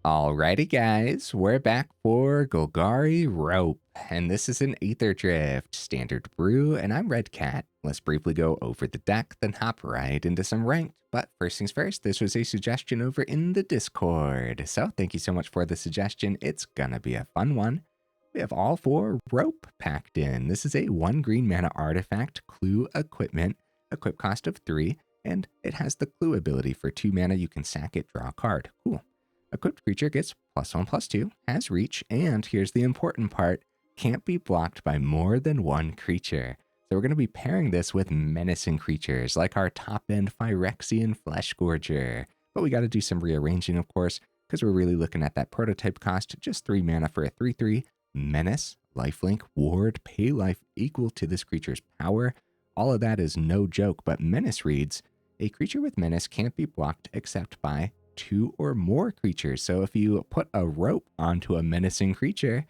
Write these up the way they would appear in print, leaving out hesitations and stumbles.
Alrighty, guys, we're back for Golgari Rope, and this is an Aetherdrift standard brew, and I'm Red Cat. Let's briefly go over the deck, then hop right into some ranked. But first things first, this was a suggestion over in the Discord, so thank you so much for the suggestion. It's gonna be a fun one. We have all 4 rope packed in. This is a 1 green mana artifact, clue equipment, equip cost of 3, and it has the clue ability. For 2 mana, you can sack it, draw a card. Cool. Equipped creature gets +1/+2, has reach, and here's the important part, can't be blocked by more than 1 creature. So we're going to be pairing this with menacing creatures, like our top-end Phyrexian Fleshgorger. But we got to do some rearranging, of course, because we're really looking at that prototype cost, just 3 mana for a 3/3, menace, lifelink, ward, pay life equal to this creature's power. All of that is no joke, but menace reads, a creature with menace can't be blocked except by 2 or more creatures. So if you put a rope onto a menacing creature,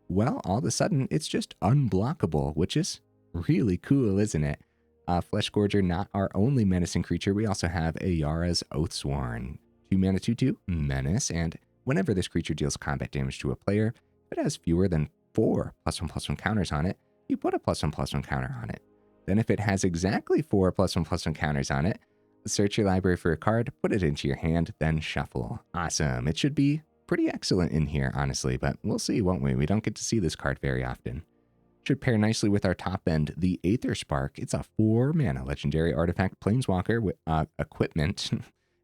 well, all of a sudden it's just unblockable, which is really cool, isn't it? Fleshgorger, not our only menacing creature. We also have Ayara's Oathsworn. 2 mana 2/2, menace, and whenever this creature deals combat damage to a player, if it has fewer than 4 +1/+1 counters on it, you put a +1/+1 counter on it. Then if it has exactly 4 +1/+1 counters on it, search your library for a card, put it into your hand, then shuffle. Awesome. It should be pretty excellent in here, honestly, but we'll see, won't we? We don't get to see this card very often. Should pair nicely with our top end, the Aetherspark. It's a 4 mana legendary artifact planeswalker with equipment,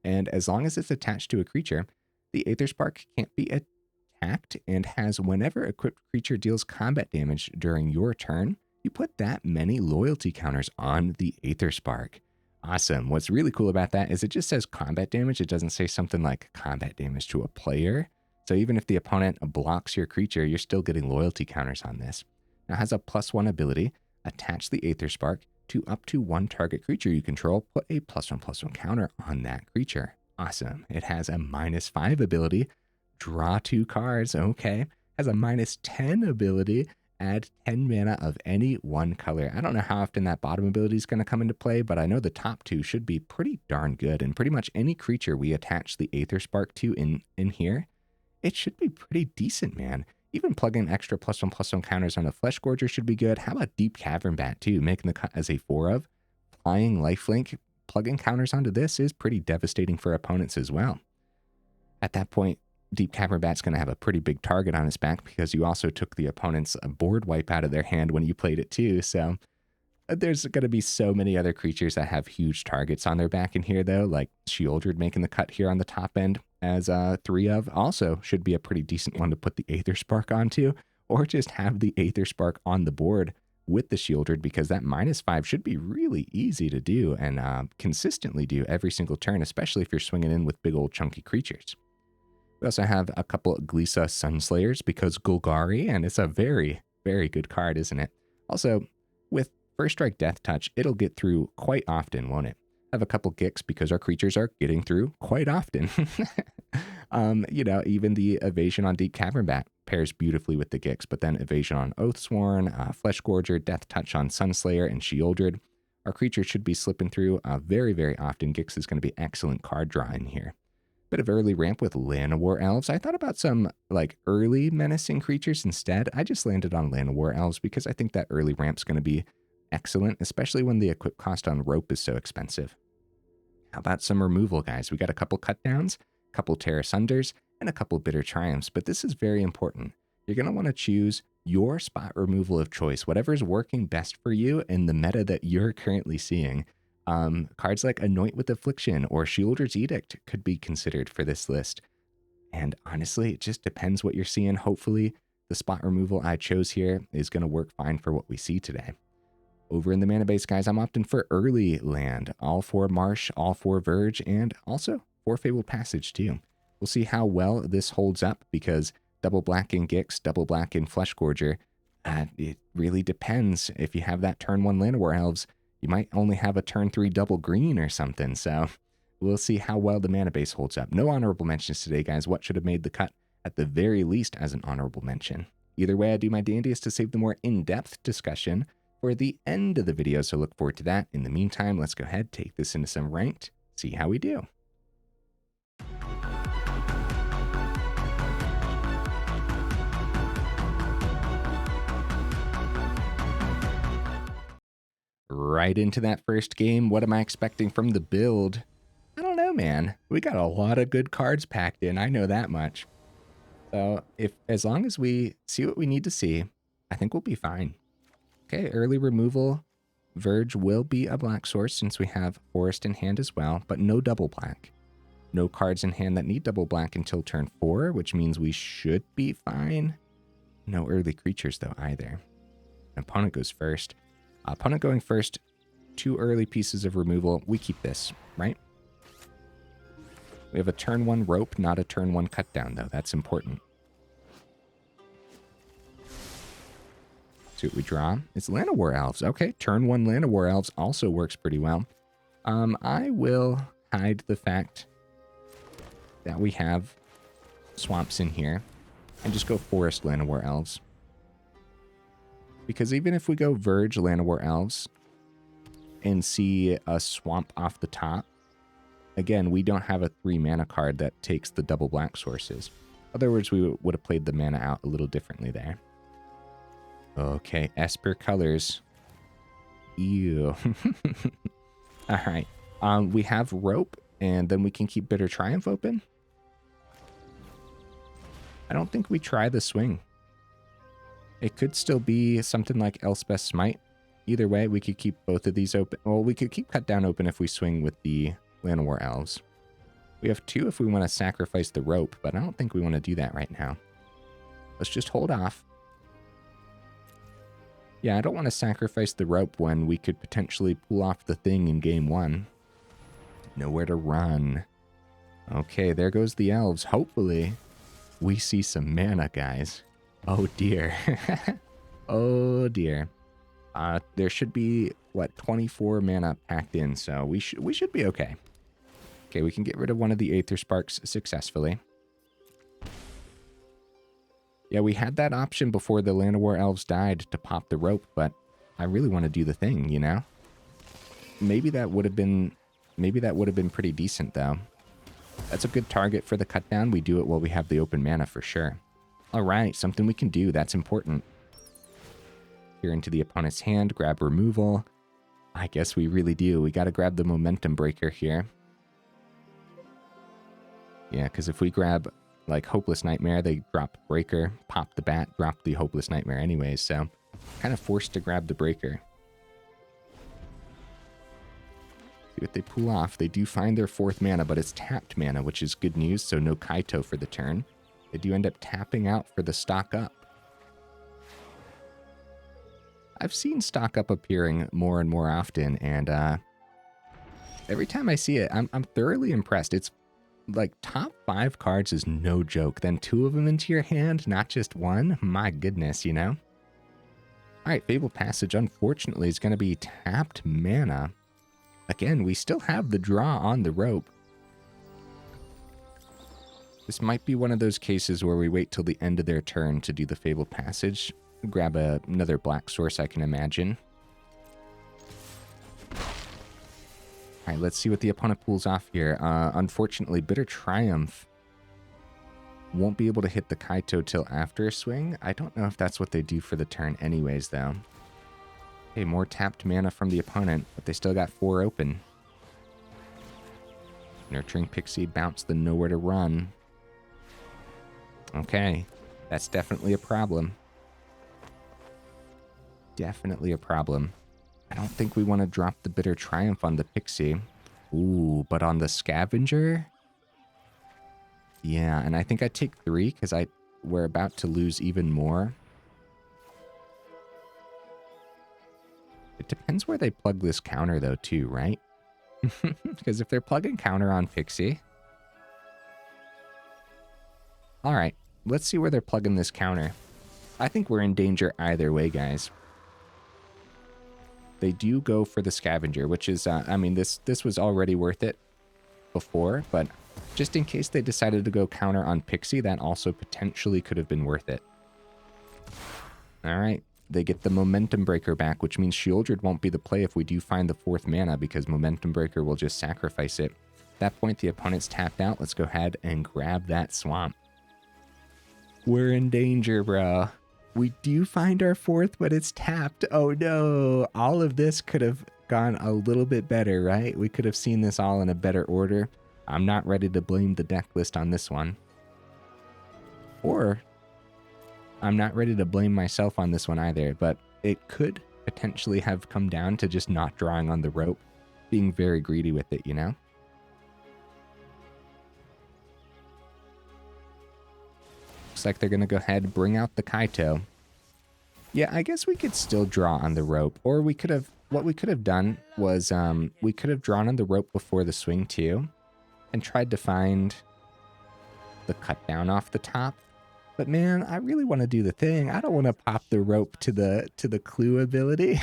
and as long as it's attached to a creature, the Aetherspark can't be attacked and has whenever equipped creature deals combat damage during your turn, you put that many loyalty counters on the Aetherspark. Awesome. What's really cool about that is it just says combat damage. It doesn't say something like combat damage to a player. So even if the opponent blocks your creature, you're still getting loyalty counters on this. Now it has a +1 ability. Attach the Aetherspark to up to 1 target creature you control. Put a +1/+1 counter on that creature. Awesome. It has a -5 ability. Draw 2 cards. Okay. Has a -10 ability. Add 10 mana of any 1 color. I don't know how often that bottom ability is going to come into play, but I know the top 2 should be pretty darn good. And pretty much any creature we attach the Aetherspark to in here, it should be pretty decent, man. Even plugging extra +1/+1 counters on a Fleshgorger should be good. How about Deep-Cavern Bat too, making the cut as a 4 of? Flying lifelink, plugging counters onto this is pretty devastating for opponents as well. At that point, Deep-Cavern Bat's going to have a pretty big target on his back because you also took the opponent's board wipe out of their hand when you played it too. So there's going to be so many other creatures that have huge targets on their back in here, though, like Sheoldred making the cut here on the top end as 3 of. Also should be a pretty decent one to put the Aetherspark onto, or just have the Aetherspark on the board with the Sheoldred, because that -5 should be really easy to do and consistently do every single turn, especially if you're swinging in with big old chunky creatures. We also have a couple of Glissa Sunslayers because Golgari, and it's a very, very good card, isn't it? Also, with First Strike Death Touch, it'll get through quite often, won't it? I have a couple Gicks because our creatures are getting through quite often. You know, even the evasion on Deep-Cavern Bat pairs beautifully with the Gicks, but then evasion on Oathsworn, Fleshgorger, Death Touch on Sunslayer, and Sheoldred. Our creatures should be slipping through very, very often. Gicks is going to be excellent card drawing here. Bit of early ramp with Llanowar Elves. I thought about some like early menacing creatures instead. I just landed on Llanowar Elves because I think that early ramp's going to be excellent, especially when the equip cost on rope is so expensive. How about some removal, guys? We got a couple cut downs, a couple Tear Asunders, and a couple Bitter Triumphs, but this is very important. You're going to want to choose your spot removal of choice, whatever's working best for you in the meta that you're currently seeing. Cards like Anoint with Affliction or Sheoldred's Edict could be considered for this list. And honestly, it just depends what you're seeing. Hopefully, the spot removal I chose here is going to work fine for what we see today. Over in the mana base, guys, I'm opting for early land. All 4 Marsh, all 4 Verge, and also 4 Fabled Passage too. We'll see how well this holds up because double black in Gix, double black in Fleshgorger. It really depends. If you have that turn 1 Llanowar Elves, you might only have a turn 3 double green or something. So we'll see how well the mana base holds up. No honorable mentions today, guys. What should have made the cut at the very least as an honorable mention? Either way, I do my dandiest to save the more in-depth discussion for the end of the video, so look forward to that. In the meantime, let's go ahead, take this into some ranked, see how we do. right into that first game. What am I expecting from the build? I don't know, man. We got a lot of good cards packed in. I know that much. So as long as we see what we need to see, I think we'll be fine. Okay, early removal. Verge will be a black source since we have Forest in hand as well, but no double black. No cards in hand that need double black until turn 4, which means we should be fine. No early creatures though either. Opponent goes first. Opponent going first, 2 early pieces of removal. We keep this, right? We have a turn 1 rope, not a turn 1 cut down though. That's important. See what we draw. It's Llanowar Elves. Okay, turn 1 Llanowar Elves also works pretty well. I will hide the fact that we have swamps in here and just go Forest Llanowar Elves. Because even if we go Verge Llanowar Elves and see a swamp off the top, again, we don't have a 3 mana card that takes the double black sources. In other words, we would have played the mana out a little differently there. Okay, Esper colors. Ew. Alright. We have Rope, and then we can keep Bitter Triumph open. I don't think we try the swing. It could still be something like Elspeth's Smite. Either way, we could keep both of these open. Well, we could keep Cut Down open if we swing with the Llanowar Elves. We have 2 if we want to sacrifice the Rope, but I don't think we want to do that right now. Let's just hold off. Yeah, I don't want to sacrifice the Rope when we could potentially pull off the thing in game 1. Nowhere to run. Okay, there goes the Elves. Hopefully, we see some mana, guys. Oh, dear. Oh, dear. There should be, what, 24 mana packed in, so we should be okay. Okay, we can get rid of one of the Aethersparks successfully. Yeah, we had that option before the Llanowar Elves died to pop the Rope, but I really want to do the thing, you know? Maybe that would have been pretty decent, though. That's a good target for the cut down. We do it while we have the open mana for sure. All right, something we can do. That's important. Here into the opponent's hand, grab removal. I guess we really do. We got to grab the Momentum Breaker here. Yeah, because if we grab like Hopeless Nightmare, they drop Breaker, pop the Bat, drop the Hopeless Nightmare anyways, so kind of forced to grab the Breaker. See what they pull off. They do find their 4th mana, but it's tapped mana, which is good news, so no Kaito for the turn. They do end up tapping out for the Stock Up. I've seen Stock Up appearing more and more often, and every time I see it, I'm thoroughly impressed. It's like top 5 cards is no joke. Then 2 of them into your hand, not just 1. My goodness, you know? All right, Fabled Passage, unfortunately, is going to be tapped mana. Again, we still have the draw on the Rope. This might be one of those cases where we wait till the end of their turn to do the Fabled Passage. Grab another black source, I can imagine. All right, let's see what the opponent pulls off here. Unfortunately, Bitter Triumph won't be able to hit the Kaito till after a swing. I don't know if that's what they do for the turn anyways, though. Okay, more tapped mana from the opponent, but they still got 4 open. Nurturing Pixie, bounce the Nowhere to Run. Okay, that's definitely a problem. Definitely a problem. I don't think we want to drop the Bitter Triumph on the Pixie. Ooh, but on the Scavenger? Yeah, and I think I take 3 because we're about to lose even more. It depends where they plug this counter, though, too, right? Because if they're plugging counter on Pixie... Alright, let's see where they're plugging this counter. I think we're in danger either way, guys. They do go for the Scavenger, which is, I mean, this was already worth it before, but just in case they decided to go counter on Pixie, that also potentially could have been worth it. All right, they get the Momentum Breaker back, which means Sheoldred won't be the play if we do find the 4th mana, because Momentum Breaker will just sacrifice it. At that point, the opponent's tapped out. Let's go ahead and grab that Swamp. We're in danger, bro. We do find our 4th, but it's tapped. Oh no, all of this could have gone a little bit better, right? We could have seen this all in a better order. I'm not ready to blame the deck list on this one. Or I'm not ready to blame myself on this one either, but it could potentially have come down to just not drawing on the rope, being very greedy with it, you know? Looks like they're going to go ahead and bring out the Kaito. Yeah, I guess we could still draw on the rope, or we could have, what we could have done was we could have drawn on the rope before the swing too, and tried to find the cut down off the top. But man, I really want to do the thing. I don't want to pop the rope to the clue ability.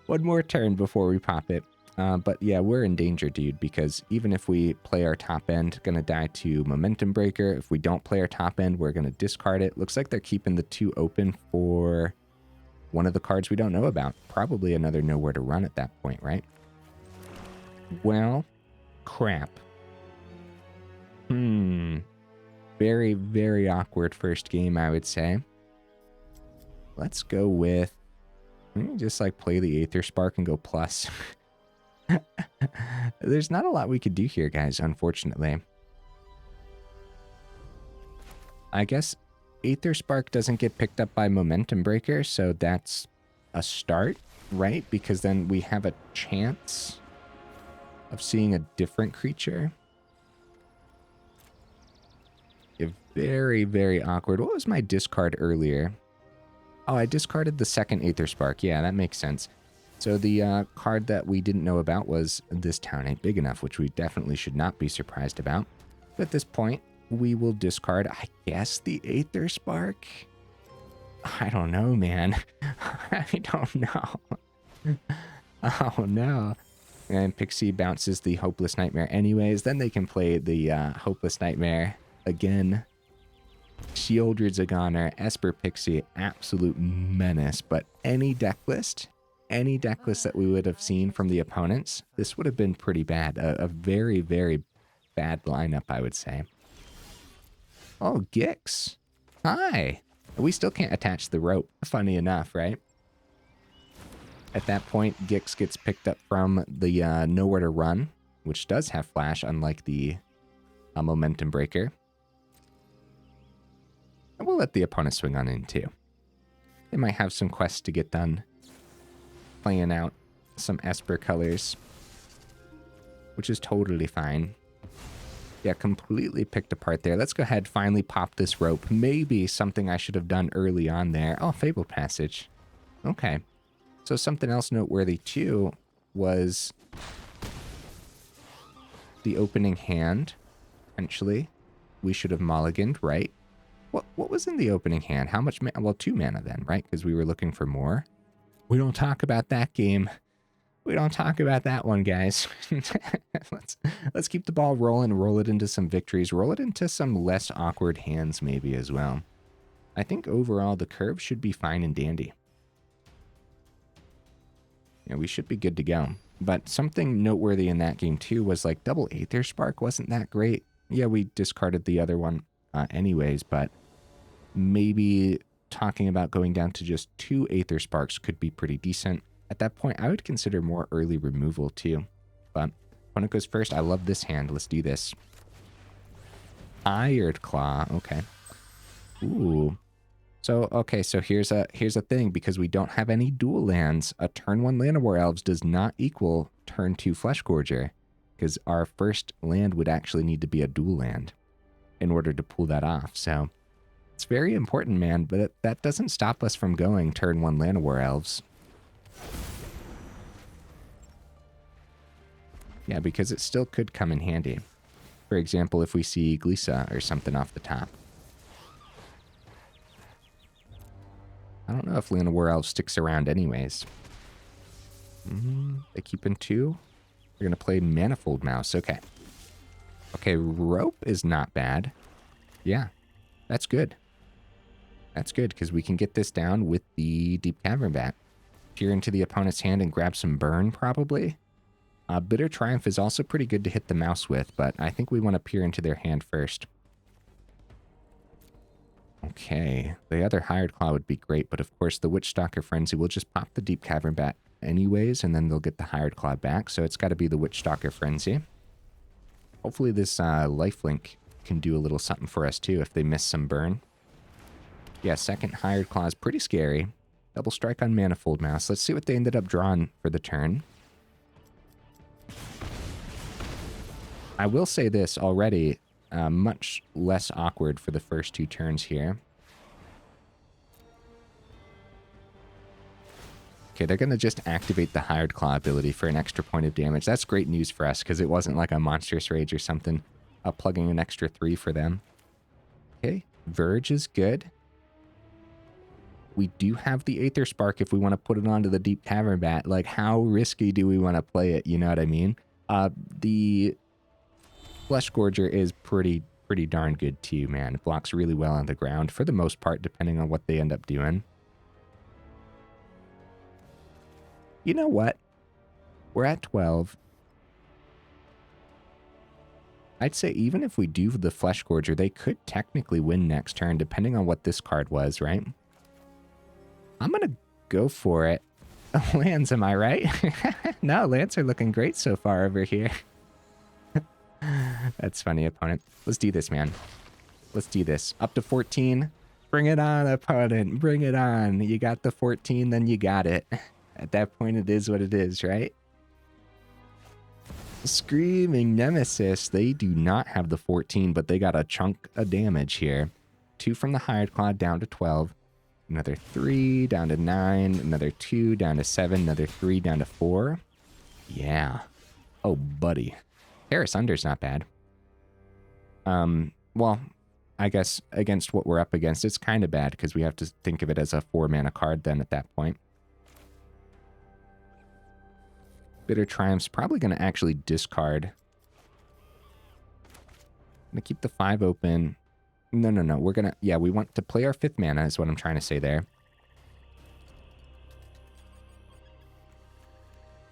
One more turn before we pop it. But yeah, we're in danger, dude, because even if we play our top end, gonna die to Momentum Breaker. If we don't play our top end, we're gonna discard it. Looks like they're keeping the 2 open for one of the cards we don't know about. Probably another Nowhere to Run at that point, right? Well, crap. Very, very awkward first game, I would say. Let's go with... Let me just like play the Aetherspark and go plus. There's not a lot we could do here, guys, unfortunately. I guess Aetherspark doesn't get picked up by Momentum Breaker, so that's a start, right? Because then we have a chance of seeing a different creature. Very, very awkward. What was my discard earlier? Oh, I discarded the second Aetherspark. Yeah, that makes sense. So the card that we didn't know about was This Town Ain't Big Enough, which we definitely should not be surprised about. But at this point, we will discard, I guess, the Aetherspark? I don't know, man. I don't know. Oh, no. And Pixie bounces the Hopeless Nightmare anyways. Then they can play the Hopeless Nightmare again. Sheoldred's a goner. Esper Pixie, absolute menace. But any deck list that we would have seen from the opponents, this would have been pretty bad. A very, very bad lineup, I would say. Oh, Gix. Hi. We still can't attach the rope. Funny enough, right? At that point, Gix gets picked up from the Nowhere to Run, which does have flash, unlike the Momentum Breaker. And we'll let the opponent swing on in too. They might have some quests to get done. Playing out some Esper colors, which is totally fine. Yeah, completely picked apart there. Let's go ahead, finally pop this rope. Maybe something I should have done early on there. Oh, Fabled Passage. Okay. So something else noteworthy too was the opening hand. Potentially, we should have mulliganed, right? What was in the opening hand? How much mana? Well, 2 mana then, right? Because we were looking for more. We don't talk about that game. We don't talk about that one, guys. let's keep the ball rolling, roll it into some victories, roll it into some less awkward hands maybe as well. I think overall the curve should be fine and dandy. Yeah, we should be good to go. But something noteworthy in that game too was like double Aetherspark wasn't that great. Yeah, we discarded the other one anyways, but maybe talking about going down to just 2 Aethersparks could be pretty decent. At that point, I would consider more early removal too. But opponent goes first. I love this hand. Let's do this. Iron Claw. Okay. Ooh. So, okay, so here's a thing. Because we don't have any dual lands, a turn 1 Llanowar Elves does not equal turn 2 Fleshgorger. Because our first land would actually need to be a dual land in order to pull that off. So it's very important, man, but that doesn't stop us from going turn 1 Llanowar Elves. Yeah, because it still could come in handy. For example, if we see Glissa or something off the top. I don't know if Llanowar Elves sticks around anyways. They keep in 2. We're going to play Manifold Mouse. Okay. Okay, Rope is not bad. Yeah, that's good. That's good, because we can get this down with the Deep-Cavern Bat. Peer into the opponent's hand and grab some burn, probably. Bitter Triumph is also pretty good to hit the mouse with, but I think we want to peer into their hand first. Okay, the other Hired Claw would be great, but of course the Witchstalker Frenzy will just pop the Deep-Cavern Bat anyways, and then they'll get the Hired Claw back, so it's got to be the Witchstalker Frenzy. Hopefully this lifelink can do a little something for us too if they miss some burn. Yeah, second Hired Claw is pretty scary. Double strike on Manifold Mouse. Let's see what they ended up drawing for the turn. I will say this already, much less awkward for the first two turns here. Okay, they're going to just activate the Hired Claw ability for an extra point of damage. That's great news for us because it wasn't like a Monstrous Rage or something. Plugging an extra 3 for them. Okay, Verge is good. We do have the Aetherspark if we want to put it onto the Deep-Cavern Bat. Like, how risky do we want to play it? You know what I mean? The Fleshgorger is pretty darn good too, man. It blocks really well on the ground for the most part, depending on what they end up doing. You know what? We're at 12. I'd say even if we do the Fleshgorger, they could technically win next turn, depending on what this card was, right? I'm going to go for it. Lands, am I right? No, lands are looking great so far over here. That's funny, opponent. Let's do this, man. Let's do this. Up to 14. Bring it on, opponent. Bring it on. You got the 14, then you got it. At that point, it is what it is, right? Screaming Nemesis. They do not have the 14, but they got a chunk of damage here. 2 from the Hired Claw down to 12. Another 3 down to 9. Another 2 down to 7. Another 3 down to 4. Yeah. Oh, buddy. Tear Asunder's not bad. Well, I guess against what we're up against, it's kind of bad because we have to think of it as a 4-mana card then at that point. Bitter Triumph's probably going to actually discard. I'm going to keep the 5 open. No. We're going to... Yeah, we want to play our 5th mana is what I'm trying to say there.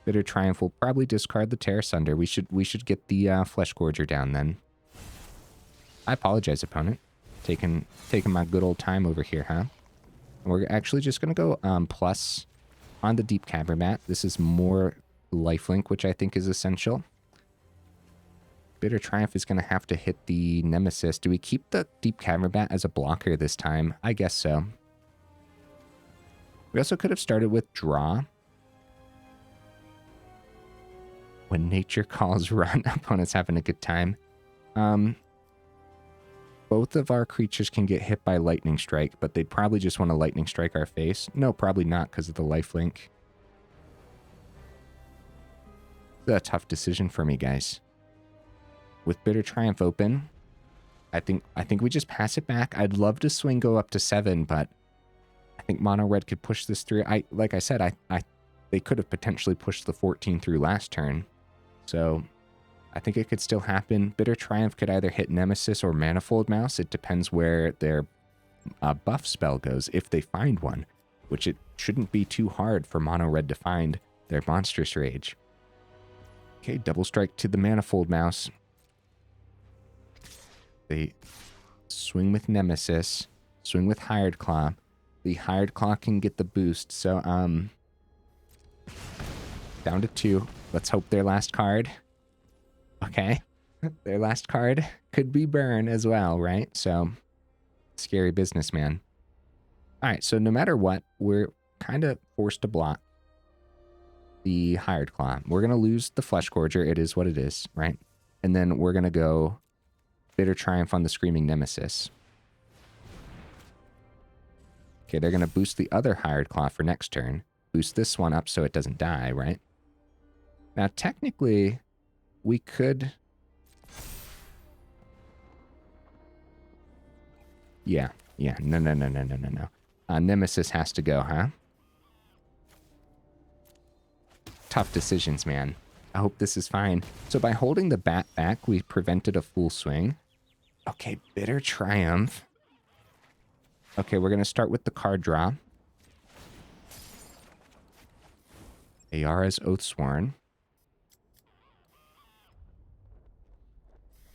Bitter Triumph will probably discard the Tear Asunder. We should get the Fleshgorger down then. I apologize, opponent. Taking my good old time over here, huh? We're actually just going to go plus on the Deep-Cavern Bat. This is more lifelink, which I think is essential. Bitter Triumph is going to have to hit the Nemesis. Do we keep the Deep-Cavern Bat as a blocker this time? I guess so. We also could have started with draw. When nature calls run, opponent's having a good time. Both of our creatures can get hit by Lightning Strike, but they'd probably just want to Lightning Strike our face. No, probably not because of the lifelink. It's a tough decision for me, guys. With Bitter Triumph open, I think we just pass it back. I'd love to swing go up to 7, but I think Mono Red could push this through. Like I said, they could have potentially pushed the 14 through last turn. So I think it could still happen. Bitter Triumph could either hit Nemesis or Manifold Mouse. It depends where their buff spell goes, if they find one, which it shouldn't be too hard for Mono Red to find their Monstrous Rage. Okay, double strike to the Manifold Mouse. They swing with Nemesis, swing with Hired Claw. The Hired Claw can get the boost, so down to 2. Let's hope their last card. Okay. Their last card could be burn as well, right? So, scary business, man. Alright, so no matter what, we're kind of forced to block the Hired Claw. We're going to lose the Fleshgorger. It is what it is, right? And then we're going to go Bitter Triumph on the Screaming Nemesis. Okay, they're going to boost the other Hired Claw for next turn. Boost this one up so it doesn't die, right? Now, technically, we could... Yeah. No. Nemesis has to go, huh? Tough decisions, man. I hope this is fine. So by holding the bat back, we prevented a full swing. Okay, Bitter Triumph. Okay, we're going to start with the card draw. Ayara's Oathsworn.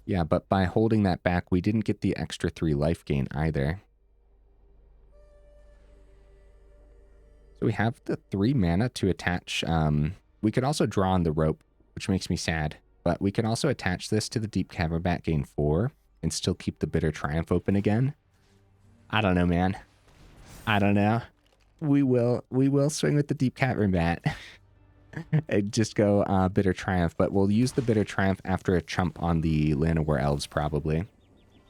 Yeah, but by holding that back, we didn't get the extra 3 life gain either. So we have the 3 mana to attach. We could also draw on the rope, which makes me sad. But we can also attach this to the Deep-Cavern Bat, gain 4, and still keep the Bitter Triumph open again. I don't know, man. I don't know. We will swing with the Deep-Cavern Bat. And just go Bitter Triumph, but we'll use the Bitter Triumph after a chump on the Llanowar Elves, probably.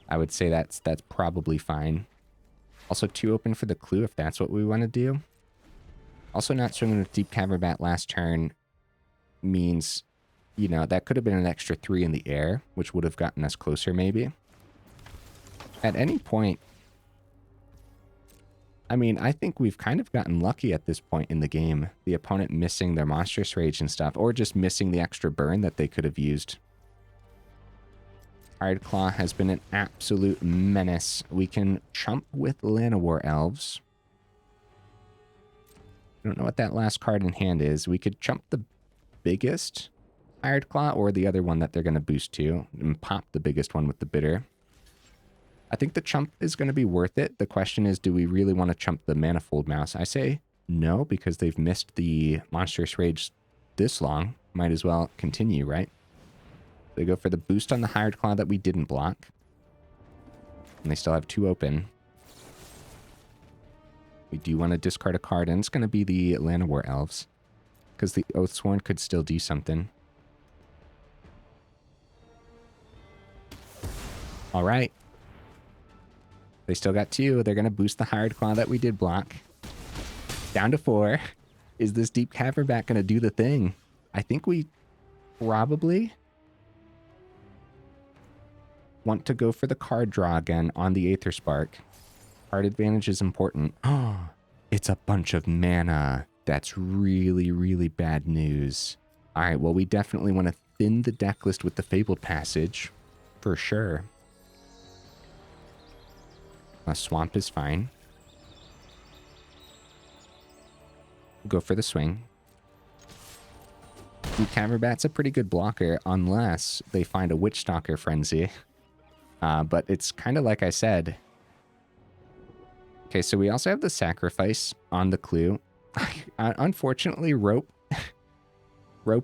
I would say that's probably fine. Also 2 open for the clue if that's what we want to do. Also not swinging with Deep-Cavern Bat last turn means, you know, that could have been an extra 3 in the air, which would have gotten us closer maybe. At any point, I mean, I think we've kind of gotten lucky at this point in the game. The opponent missing their Monstrous Rage and stuff, or just missing the extra burn that they could have used. Hard Claw has been an absolute menace. We can chump with Llanowar Elves. I don't know what that last card in hand is. We could chump the biggest Hired Claw or the other one that they're going to boost to and pop the biggest one with the Bitter. I think the chump is going to be worth it. The question is, do we really want to chump the Manifold Mouse? I say no, because they've missed the Monstrous Rage this long. Might as well continue, right? They go for the boost on the Hired Claw that we didn't block. And they still have 2 open. We do want to discard a card, and it's going to be the Llanowar Elves, because the Oathsworn could still do something. All right. They still got 2. They're going to boost the Hired Claw that we did block. Down to 4. Is this Deep-Cavern Bat going to do the thing? I think we probably want to go for the card draw again on the Aetherspark. Card advantage is important. Oh, it's a bunch of mana. That's really, really bad news. All right, well, we definitely want to thin the deck list with the Fabled Passage, for sure. A Swamp is fine. Go for the swing. Deep-Cavern Bat's a pretty good blocker, unless they find a Witchstalker Frenzy. But it's kind of like I said. Okay, so we also have the Sacrifice on the clue. Unfortunately, Rope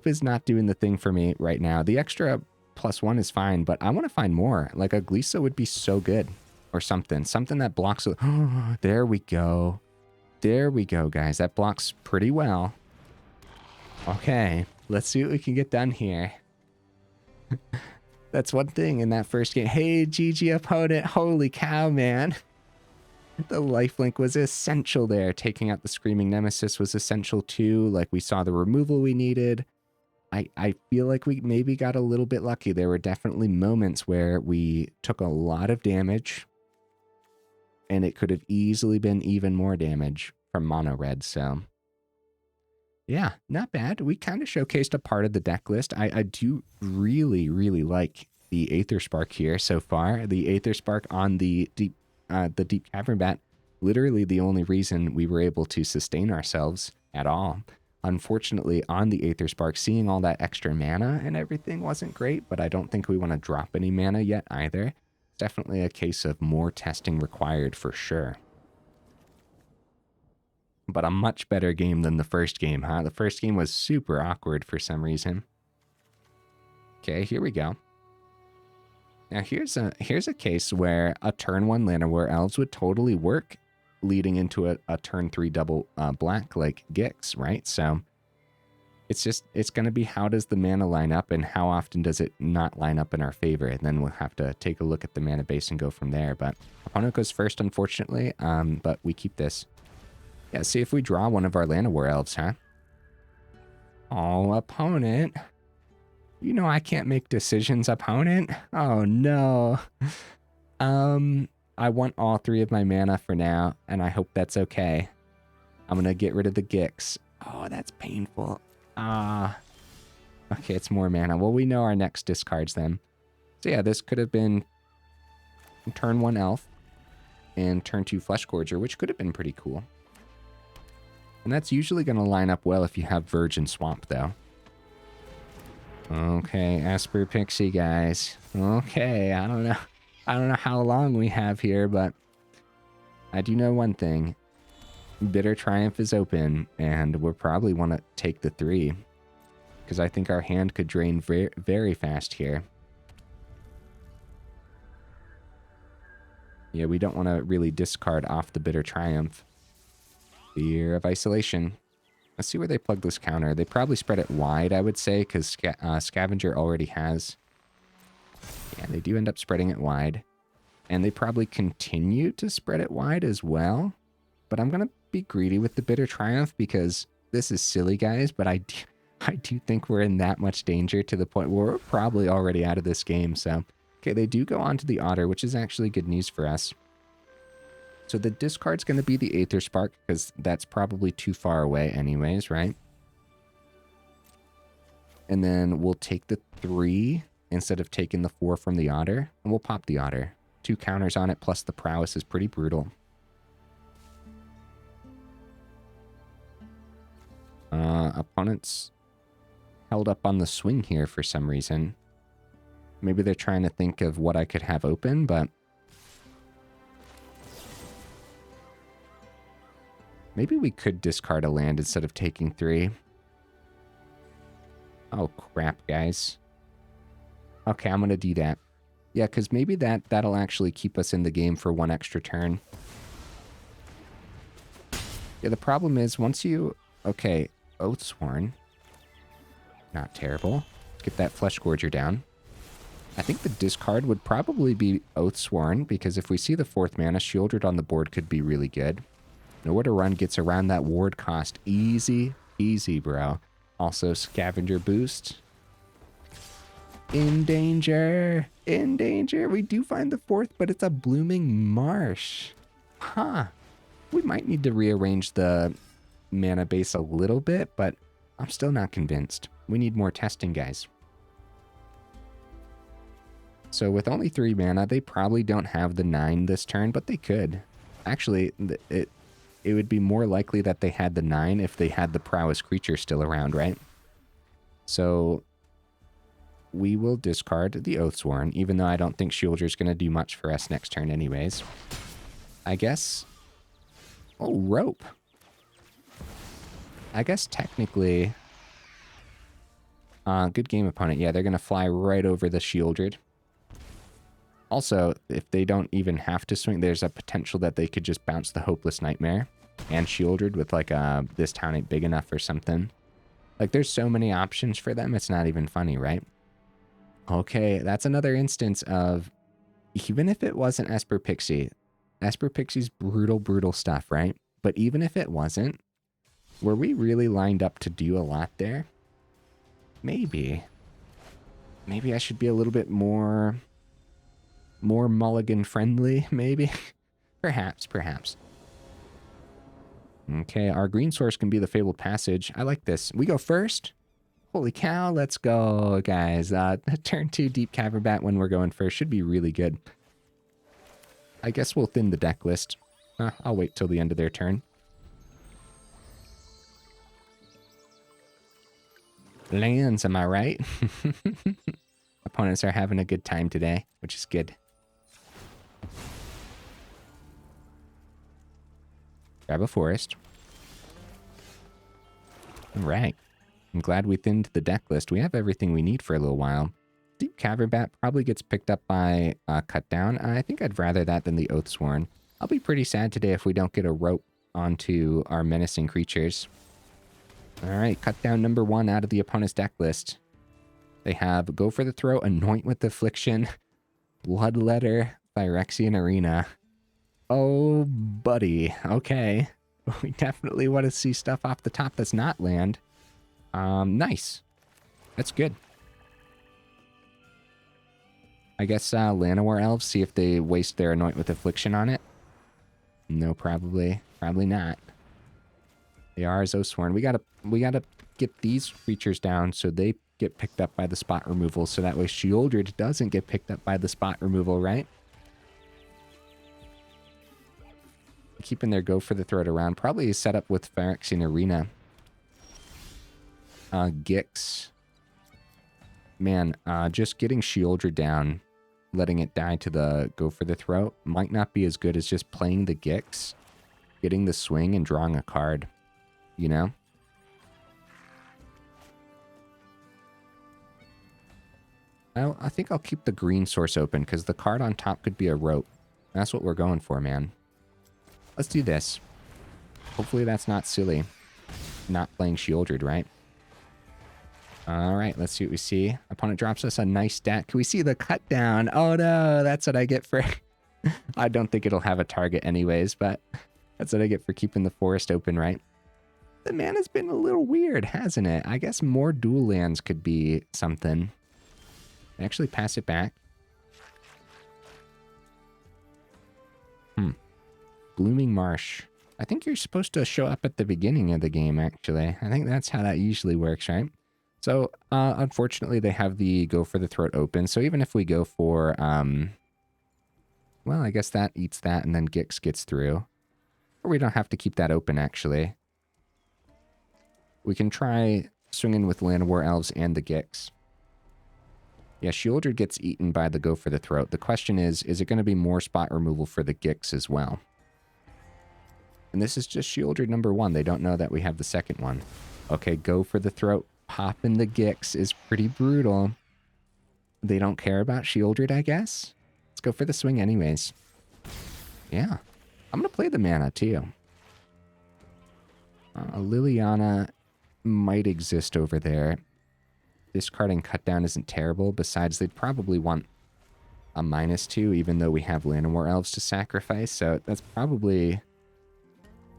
is not doing the thing for me right now. The extra +1 is fine, but I want to find more. Like a Glissa would be so good. Or something. Something that blocks... Oh, there we go. There we go, guys. That blocks pretty well. Okay, let's see what we can get done here. That's one thing in that first game. Hey, GG opponent. Holy cow, man. The lifelink was essential there. Taking out the Screaming Nemesis was essential too. Like, we saw the removal we needed. I feel like we maybe got a little bit lucky. There were definitely moments where we took a lot of damage, and it could have easily been even more damage from mono red. So yeah, not bad. We kind of showcased a part of the deck list. I do really, really like the Aetherspark here so far. The Aetherspark on the Deep-Cavern Bat, literally the only reason we were able to sustain ourselves at all. Unfortunately, on the Aetherspark, seeing all that extra mana and everything wasn't great, but I don't think we want to drop any mana yet either. It's definitely a case of more testing required for sure. But a much better game than the first game, huh? The first game was super awkward for some reason. Okay, here we go. Now here's a case where a turn 1 Llanowar Elves would totally work, leading into a turn 3 double black like Gix, right? So it's going to be, how does the mana line up and how often does it not line up in our favor? And then we'll have to take a look at the mana base and go from there. But opponent goes first, unfortunately, but we keep this. Yeah, see if we draw one of our Llanowar Elves, huh? Oh, opponent. You know I can't make decisions, opponent. Oh, no. I want all 3 of my mana for now, and I hope that's okay. I'm going to get rid of the Gix. Oh, that's painful. Okay, it's more mana. Well, we know our next discards then. So yeah, this could have been turn 1 Elf and turn 2 Fleshgorger, which could have been pretty cool. And that's usually going to line up well if you have Verge and Swamp, though. Okay, Esper Pixie, guys. Okay, I don't know how long we have here, but I do know one thing. Bitter Triumph is open, and we'll probably want to take the 3. Because I think our hand could drain very, very fast here. Yeah, we don't want to really discard off the Bitter Triumph. Fear of Isolation. Let's see where they plug this counter. They probably spread it wide, I would say, because Scavenger already has. Yeah, they do end up spreading it wide. And they probably continue to spread it wide as well. But I'm going to be greedy with the Bitter Triumph because this is silly, guys. But I do think we're in that much danger to the point where we're probably already out of this game. So, okay, they do go on to the Otter, which is actually good news for us. So the discard's going to be the Aetherspark because that's probably too far away anyways, right? And then we'll take the 3 instead of taking the 4 from the Otter. And we'll pop the Otter. 2 counters on it plus the Prowess is pretty brutal. Opponents held up on the swing here for some reason. Maybe they're trying to think of what I could have open, but maybe we could discard a land instead of taking 3. Oh, crap, guys. Okay, I'm going to do that. Yeah, because maybe that'll actually keep us in the game for 1 extra turn. Yeah, the problem is once you... Okay, Oathsworn. Not terrible. Get that Fleshgorger down. I think the discard would probably be Oathsworn, because if we see the 4th mana, Sheoldred on the board could be really good. Nowhere to Run gets around that ward cost. Easy, easy, bro. Also, Scavenger boost. In danger. In danger. We do find the 4th, but it's a Blooming Marsh. Huh. We might need to rearrange the mana base a little bit, but I'm still not convinced. We need more testing, guys. So with only 3 mana, they probably don't have the 9 this turn, but they could. Actually, it would be more likely that they had the 9 if they had the Prowess creature still around, right? So we will discard the Oathsworn, even though I don't think Sheoldred's going to do much for us next turn anyways. I guess... Oh, Rope. I guess technically... good game, opponent. Yeah, they're going to fly right over the Sheoldred. Also, if they don't even have to swing, there's a potential that they could just bounce the Hopeless Nightmare and Sheoldred with like this town ain't big enough or something. Like, there's so many options for them, it's not even funny, right? Okay, that's another instance of, even if it wasn't Esper Pixie, Esper Pixie's brutal, brutal stuff, right? But even if it wasn't, were we really lined up to do a lot there? Maybe. Maybe I should be a little bit more mulligan friendly, maybe? Perhaps. Okay, our green source can be the Fabled Passage. I like this. We go first? Holy cow, let's go, guys. Turn 2 Deep-Cavern Bat when we're going first. Should be really good. I guess we'll thin the deck list. I'll wait till the end of their turn. Lands, am I right? Opponents are having a good time today, which is good. Grab a forest. All right. I'm glad we thinned the deck list. We have everything we need for a little while. Deep-Cavern Bat probably gets picked up by Cut Down. I think I'd rather that than the Oathsworn. I'll be pretty sad today if we don't get a Rope onto our menacing creatures. All right, Cut Down number 1 out of the opponent's deck list. They have Go for the Throw, Anoint with Affliction, Bloodletter, Phyrexian Arena. Oh, buddy. Okay. We definitely want to see stuff off the top that's not land. Nice. That's good. I guess Llanowar Elves, see if they waste their Anoint with Affliction on it. No, probably not. Ayara's Oathsworn. We gotta get these creatures down so they get picked up by the spot removal, so that way Sheoldred doesn't get picked up by the spot removal, right? Keeping their Go for the Throat around. Probably set up with Phyrexian Arena. Gix. Man, just getting Sheoldred down, letting it die to the Go for the Throat might not be as good as just playing the Gix. getting the swing and drawing a card, you know? I think I'll keep the green source open because the card on top could be a rope. That's what we're going for, man. Let's do this. Hopefully that's not silly. Not playing Sheoldred, right? Alright, let's see what we see. Opponent drops us a nice deck. Can we see the cut down? Oh no, that's what I get for... I don't think it'll have a target anyways, but that's what I get for keeping the forest open, right? The mana's been a little weird, hasn't it? I guess more dual lands could be something. Actually pass it back. Blooming Marsh. I think you're supposed to show up at the beginning of the game, actually. I think that's how that usually works, right? So, unfortunately, they have the Go for the Throat open. So even if we go for, well, I guess that eats that and then Gix gets through. Or we don't have to keep that open, actually. We can try swinging with Llanowar Elves and the Gix. Yeah, Sheoldred gets eaten by the Go for the Throat. The question is it going to be more spot removal for the Gix as well? And this is just Sheoldred number 1. They don't know that we have the second one. Okay, Go for the Throat. Popping the Gix is pretty brutal. They don't care about Sheoldred, I guess? Let's go for the swing anyways. Yeah. I'm going to play the mana, too. Liliana might exist over there. Discarding Cut Down isn't terrible. Besides, they'd probably want a -2, even though we have Llanowar Elves to sacrifice. So that's probably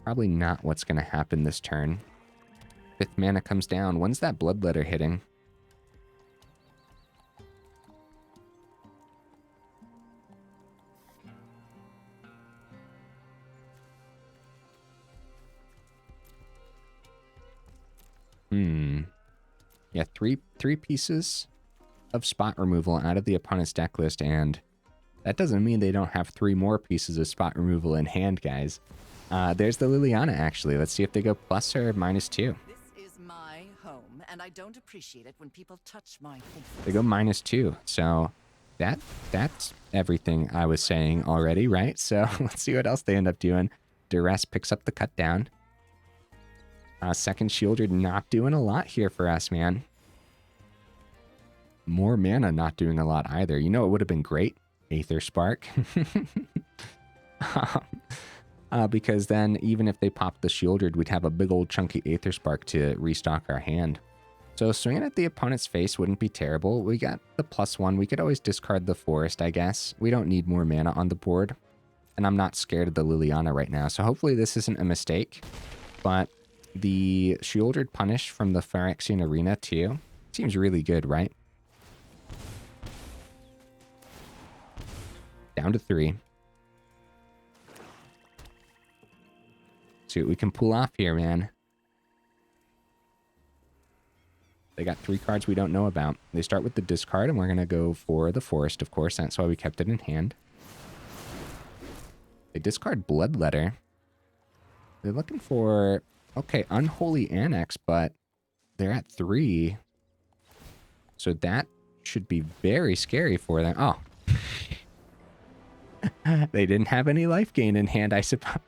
not what's going to happen this turn. 5th mana comes down. When's that Bloodletter hitting? Yeah, three pieces of spot removal out of the opponent's deck list, and that doesn't mean they don't have 3 more pieces of spot removal in hand, guys. There's the Liliana, actually. Let's see if they go plus or -2. This is my home, and I don't appreciate it when people touch my things. They go -2, so that's everything I was saying already, right? So let's see what else they end up doing. Duress picks up the cut down. Second Sheoldred not doing a lot here for us, man. More mana not doing a lot either. You know, it would have been great. Aetherspark. Because then even if they popped the Sheoldred, we'd have a big old chunky Aetherspark to restock our hand. So swinging at the opponent's face wouldn't be terrible. We got the +1. We could always discard the forest, I guess. We don't need more mana on the board. And I'm not scared of the Liliana right now. So hopefully this isn't a mistake. But the Sheoldred punish from the Phyrexian Arena too seems really good, right? Down to 3. See what we can pull off here, man. They got 3 cards we don't know about. They start with the discard, and we're going to go for the forest, of course. That's why we kept it in hand. They discard Bloodletter. They're looking for... Okay, Unholy Annex, but they're at 3. So that should be very scary for them. Oh. They didn't have any life gain in hand, I suppose.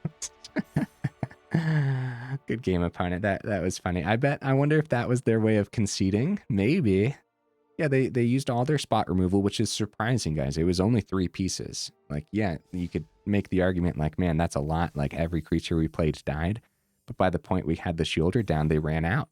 Good game, opponent. That was funny. I wonder if that was their way of conceding. Maybe. Yeah, they used all their spot removal, which is surprising, guys. It was only 3 pieces. Like, yeah, you could make the argument like, man, that's a lot. Like, every creature we played died. But by the point we had the Sheoldred down, they ran out.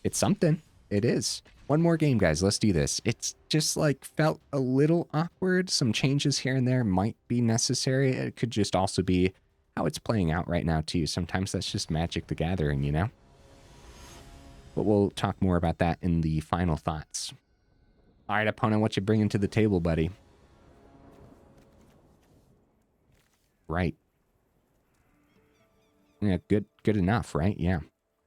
It's something. It is. One more game, guys. Let's do this. It's just like felt a little awkward. Some changes here and there might be necessary. It could just also be how it's playing out right now, too. Sometimes that's just Magic the Gathering, you know? But we'll talk more about that in the final thoughts. All right, opponent, what you bringing to the table, buddy? Right. Yeah, good enough, right? Yeah.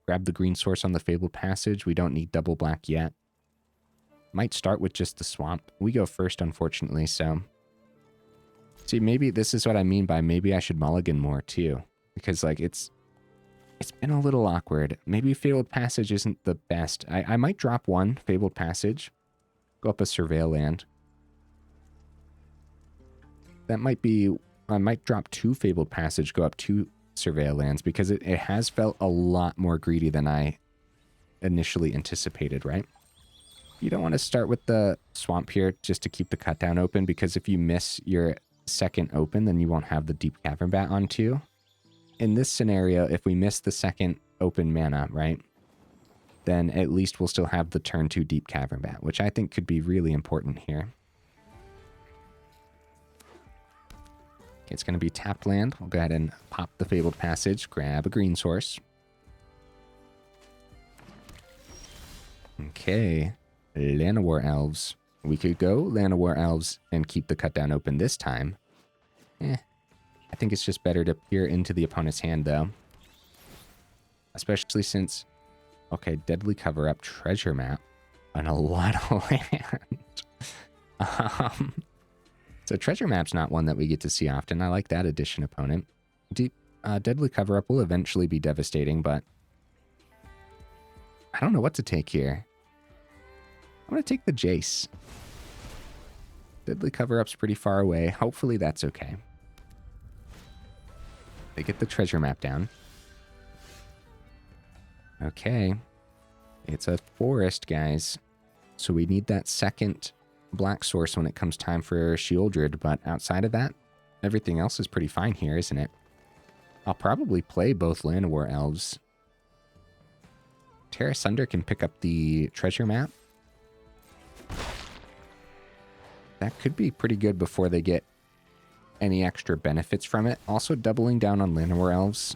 Grab the green source on the Fabled Passage. We don't need double black yet. Might start with just the swamp. We go first, unfortunately, so... See, maybe this is what I mean by maybe I should mulligan more, too. Because, like, it's been a little awkward. Maybe Fabled Passage isn't the best. I might drop 1 Fabled Passage. Go up a Surveil land. That might be... I might drop 2 Fabled Passage, go up 2 Surveil lands because it has felt a lot more greedy than I initially anticipated, right? You don't want to start with the swamp here just to keep the cut down open, because if you miss your second open, then you won't have the Deep-Cavern Bat on too. In this scenario, if we miss the second open mana, right, then at least we'll still have the turn 2 Deep-Cavern Bat, which I think could be really important here. Okay, it's going to be tapped land. We'll go ahead and pop the Fabled Passage, grab a green source. Okay, Llanowar Elves. We could go Llanowar Elves and keep the cut down open this time. I think it's just better to peer into the opponent's hand, though. Especially since, okay, Deadly Cover-Up, Treasure Map, and a lot of land. So Treasure Map's not one that we get to see often. I like that addition, opponent. Deadly Cover-Up will eventually be devastating, but I don't know what to take here. I'm going to take the Jace. Deadly Cover-Up's pretty far away. Hopefully that's okay. They get the treasure map down. Okay. It's a forest, guys. So we need that second black source when it comes time for Sheoldred, but outside of that, everything else is pretty fine here, isn't it? I'll probably play both Llanowar Elves. Tear Asunder can pick up the treasure map. That could be pretty good before they get any extra benefits from it. Also doubling down on Llanowar Elves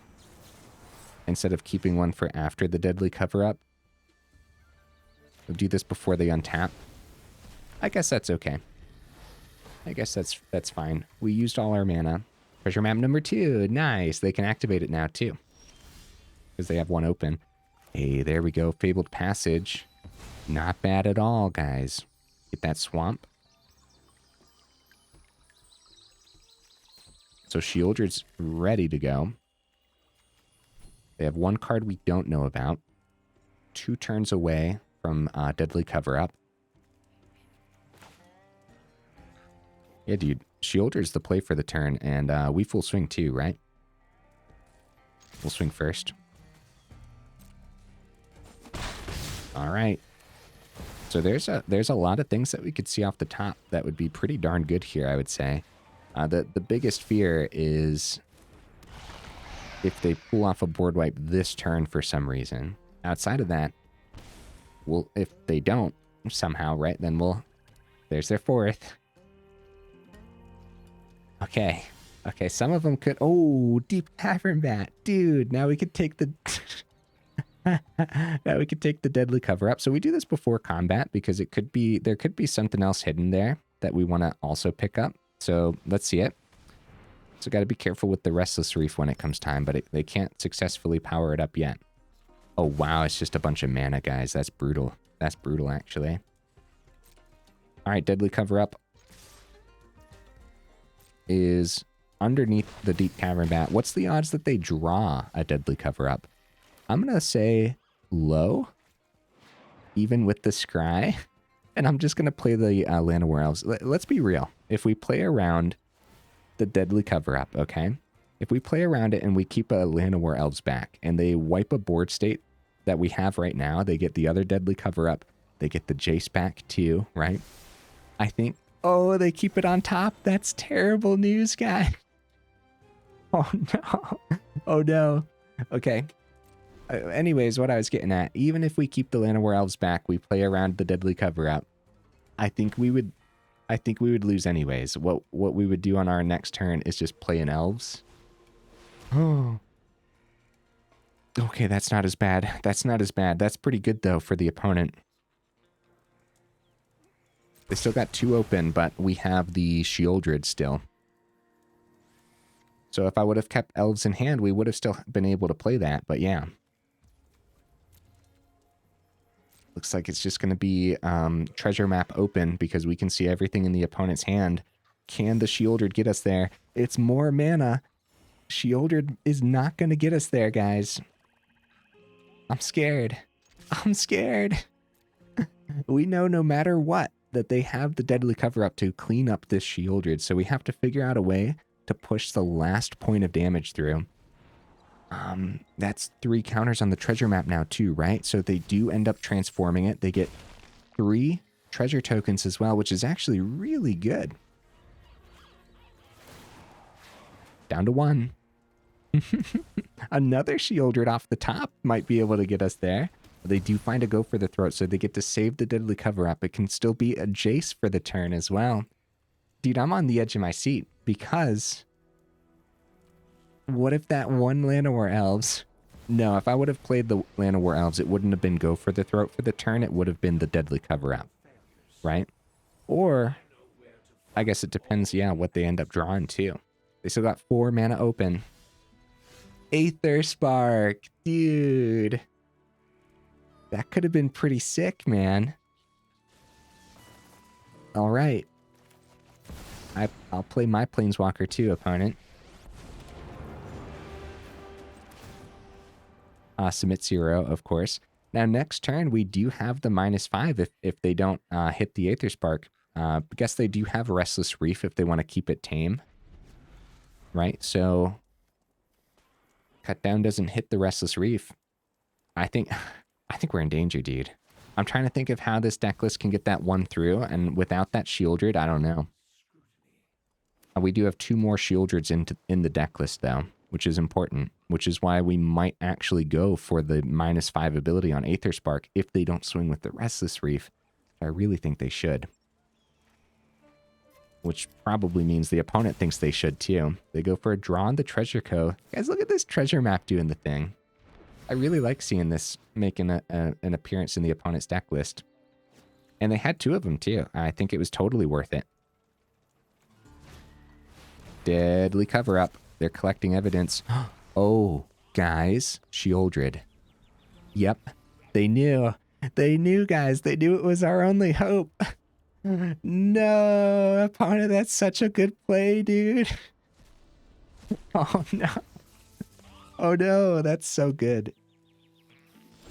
instead of keeping one for after the Deadly Cover-Up. We'll do this before they untap. I guess that's okay. I guess that's fine. We used all our mana. Treasure map number 2. Nice. They can activate it now too, because they have one open. Hey, there we go. Fabled Passage. Not bad at all, guys. Get that swamp. So Sheoldred's ready to go. They have one card we don't know about. 2 turns away from Deadly Cover-Up. Yeah, dude. Sheoldred's the play for the turn, and we full swing too, right? We'll swing first. All right. So there's a lot of things that we could see off the top that would be pretty darn good here, I would say. The biggest fear is if they pull off a board wipe this turn for some reason. Outside of that, well, if they don't somehow, right, then there's their 4th. Okay. Okay, some of them could, Deep-Cavern Bat. Dude, now we could take the, now we could take the Deadly Cover-Up. So we do this before combat because there could be something else hidden there that we want to also pick up. So let's see it. So got to be careful with the Restless Reef when it comes time, but they can't successfully power it up yet. Oh, wow. It's just a bunch of mana, guys. That's brutal. That's brutal, actually. All right. Deadly Cover-Up is underneath the Deep-Cavern Bat. What's the odds that they draw a Deadly Cover-Up? I'm going to say low, even with the Scry. And I'm just going to play the Llanowar Elves. Let's be real. If we play around the Deadly Cover-Up, okay? If we play around it and we keep a Llanowar Elves back and they wipe a board state that we have right now, they get the other Deadly Cover-Up, they get the Jace back too, right? I think, they keep it on top. That's terrible news, guy. Oh, no. Oh, no. Okay. Anyways, what I was getting at, even if we keep the Llanowar Elves back, we play around the Deadly Cover-Up, I think we would lose anyways. What we would do on our next turn is just play an Elves. Oh. Okay, that's not as bad. That's not as bad. That's pretty good, though, for the opponent. They still got 2 open, but we have the Sheoldred still. So if I would have kept Elves in hand, we would have still been able to play that, but yeah. Looks like it's just going to be treasure map open because we can see everything in the opponent's hand. Can the Sheoldred get us there? It's more mana. Sheoldred is not going to get us there, guys. I'm scared. I'm scared. We know no matter what that they have the Deadly Cover-Up to clean up this Sheoldred, so we have to figure out a way to push the last point of damage through. That's 3 counters on the treasure map now too, right? So they do end up transforming it. They get 3 treasure tokens as well, which is actually really good. Down to 1. Another Sheoldred off the top might be able to get us there. They do find a go for the throat, so they get to save the deadly cover-up. It can still be a Jace for the turn as well. Dude, I'm on the edge of my seat because what if that one Llanowar Elves... No, if I would have played the Llanowar Elves, it wouldn't have been go for the throat for the turn. It would have been the deadly cover-up, right? Or, I guess it depends, yeah, what they end up drawing too. They still got 4 mana open. Aetherspark, dude. That could have been pretty sick, man. All right. I'll play my Planeswalker too, opponent. Submit 0, of course. Now, next turn, we do have the -5 if they don't hit the Aetherspark. I guess they do have Restless Reef if they want to keep it tame. Right? So, cut down doesn't hit the Restless Reef. I think we're in danger, dude. I'm trying to think of how this deck list can get that 1 through, and without that Sheoldred, I don't know. We do have 2 more Sheoldreds in the deck list, though, which is important, which is why we might actually go for the -5 ability on Aetherspark if they don't swing with the Restless Reef. I really think they should. Which probably means the opponent thinks they should, too. They go for a draw on the Treasure Co. Guys, look at this treasure map doing the thing. I really like seeing this making an appearance in the opponent's deck list. And they had 2 of them, too. I think it was totally worth it. Deadly cover-up. They're collecting evidence. Oh, guys. Sheoldred. Yep. They knew. They knew, guys. They knew it was our only hope. No, opponent, that's such a good play, dude. Oh, no. Oh, no. That's so good.